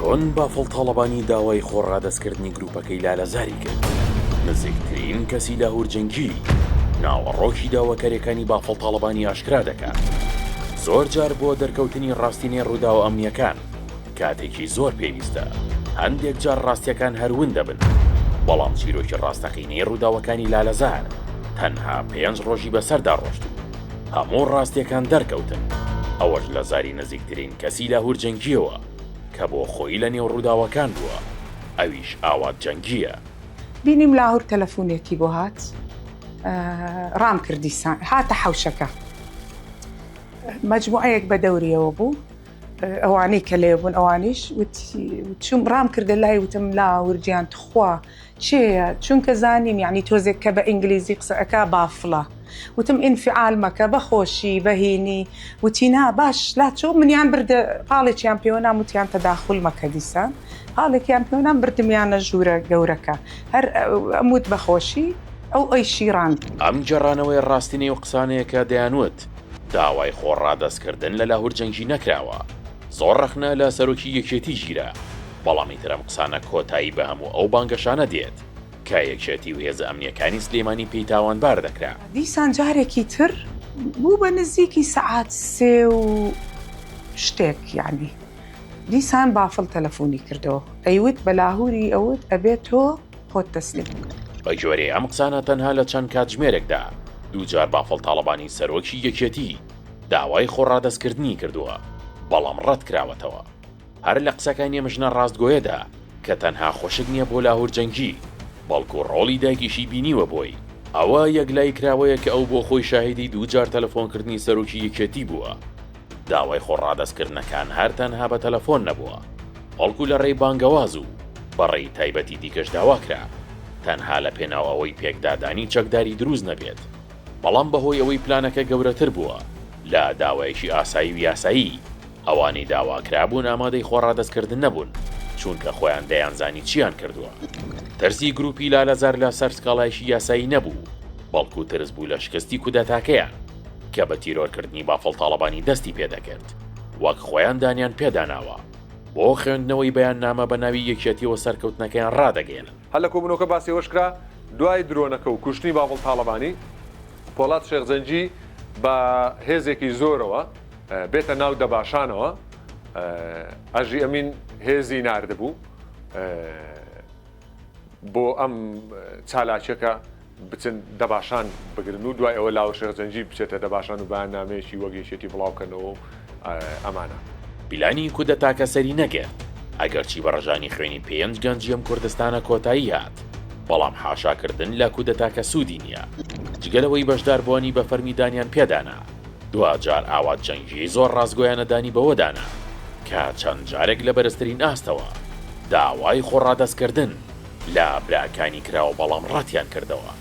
چۆن بافڵ تاڵەبانی داوای خۆڕادەستکردنی گروپەکەی لالەزاری کرد. نزیکترین کەسی لە هورجەنگی ناوەڕۆکی داواکاریەکانی بافڵ تاڵەبانی ئاشکرا دەکات. زۆر جار بۆ دەرکەوتنی ڕاستینەی ڕووداوە ئەمنیەکان کاتێکی زۆر پێویستە. هەندێک جار ڕاستیەکان هەروون دەبن، بەڵام چیرۆکی ڕاستەقینەی ڕووداوەکانی لالەزار تەنها 5 ڕۆژی بەسەردا ڕۆشت. هەموو ڕاستیەکان دەرکەوتن. ئەوەش لە زاری نزیکترین کەسی لە هورجەنگیەوە کە بۆ خۆی لە نێو ڕووداوەکان بووە، ئەویش ئاوات جەنگیە. بینیم لاهور تەلەفۆنێکی بۆ هات، ڕام کردی هاتە حەوشەکە. مەجموعەیەک بە دەوریەوە بوو، ئەوانەی کە لێ بوون ئەوانیش چوم ڕام کردە لای وتم لاورجیان تخوا چێە؟ چونکە زانیم یعنی تۆزێک کە بە ئینگلیزی قسەکە بافڵە. وتم ئینفعال مەکە بەخۆشی بەهینی. وتینا باش لا چۆ منیان بردە پاڵێکیان پێوەنام وتیان تەداخل مەکە دیسان پاڵێکیان پێوەنام بردمیانە ژوورە گەورەکە هەر ئەموت بەخۆشی ئەو ئەیشی ڕاند. ئەم جێڕانەوەی ڕاستینەی و قسانەیەکە دەیانوت داوای خۆڕادەستکردن لە لاهور جەنگی نەکراوە. زۆر ڕەخنە لە سەرۆکی یەکێتی ژیرە، بەڵامی ترەم قسانە کۆتایی بە هەموو ئەو بانگەشانە دێت کە یەکێتی و هێز ئەمنیەکانی سلێمانی پێی تاوانبار دەکرا. دیسان جارێکی تر بوو بە نزیکی سەعات 3 و شتێک یعنی دیسان بافڵ تەلەفۆنی کردەوە ئەیوت بە لاهوری ئەوت ئەبێت تۆ خۆت تەسلیم. بە جۆرێ ئەم قسانە تەنها لە چەند کاتژمێرێکدا دووجار بافڵ تاڵەبانی سەرۆکی یەکێتی داوای خۆڕادەستکردنی کردووە، بەڵام ڕەت کراوەتەوە. هەر لە قسەکانی ئێمەژنە ڕاستگۆیەدا کە تەنها خۆشک نییە بۆ لاهور جەنگی، بەڵکو ڕۆڵی دایکیشی بینیوە بۆی. ئەوە یەکلای کراوەیە کە ئەو بۆ خۆی شاهیدی دووجار تەلەفۆنکردنی سەرۆکی یەکێتی بووە. داوای خۆڕادەستکردنەکان هەر تەنها بە تەلەفۆن نەبووە، بەڵکو لە ڕێی بانگەواز و بەڕێی تایبەتی دیکەش داواکرا، تەنها لە پێناو ئەوەی پێکدادانی چەکداری دروست نەبێت. بەڵام بەهۆی ئەوەی پلانەکە گەورەتر بووە لە داوایەکی ئاسایی و یاسایی، ئەوانی داواکرابوون ئامادەی خۆڕادەستکردن نەبوون، چونکە خۆیان دەیانزانی چیان کردووە. ترسی گروپی لالەزار لە سەر سکاڵایشی یاسایی نەبوو، بەڵکو ترس بوو لە شکستی کودەتاکەیان کە بە تیرۆرکردنی بافڵ تاڵەبانی دەستی پێدەکرد، وەک خۆیان دانیان پێداناوە. بۆ خوێندنەوەی بەیان نامە بە ناوی یەکێتیەوە سەرکەوتنەکەیان ڕادەگەێن. هەر لە کۆبوونەوەکە باسیەوەش کرا دوای درۆنەکە و کوشتنی بافڵ تاڵەبانی پۆڵات شێخزەنجی بە هێزێکی زۆرەوە بێتە ناو دەباشانەوە. ئەژی ئەمین هێزی ناردبوو بۆ ئەم چالاکیەکە بچن دەباشان بگرن و دوای ئەوە لاوە شێخزەنجی بچێتە دەباشان و بەیان نامەیەکی وەک یەکێتی بڵاوکەنەوە و ئەمانە. پیلانی کودەتاکە سەری نەگەێت، ئەگەرچی بە ڕژانی خوێنی 5 گەنجی ئەم کوردستانە کۆتایی هات، بەڵام حاشاکردن لە کودەتاکە سوودی نییە. جگەلەوەی بەشداربووانی بە فەرمیدانیان پێدانا، دوجار ئاوات جەنگی زۆر ڕازگۆیانەدانی بەوەدانا کە چەند جارێک لە بەرزترین ئاستەوە داوای خۆڕادەستکردن لە براکانی کراوە، بەڵام ڕەتیان کردەوە.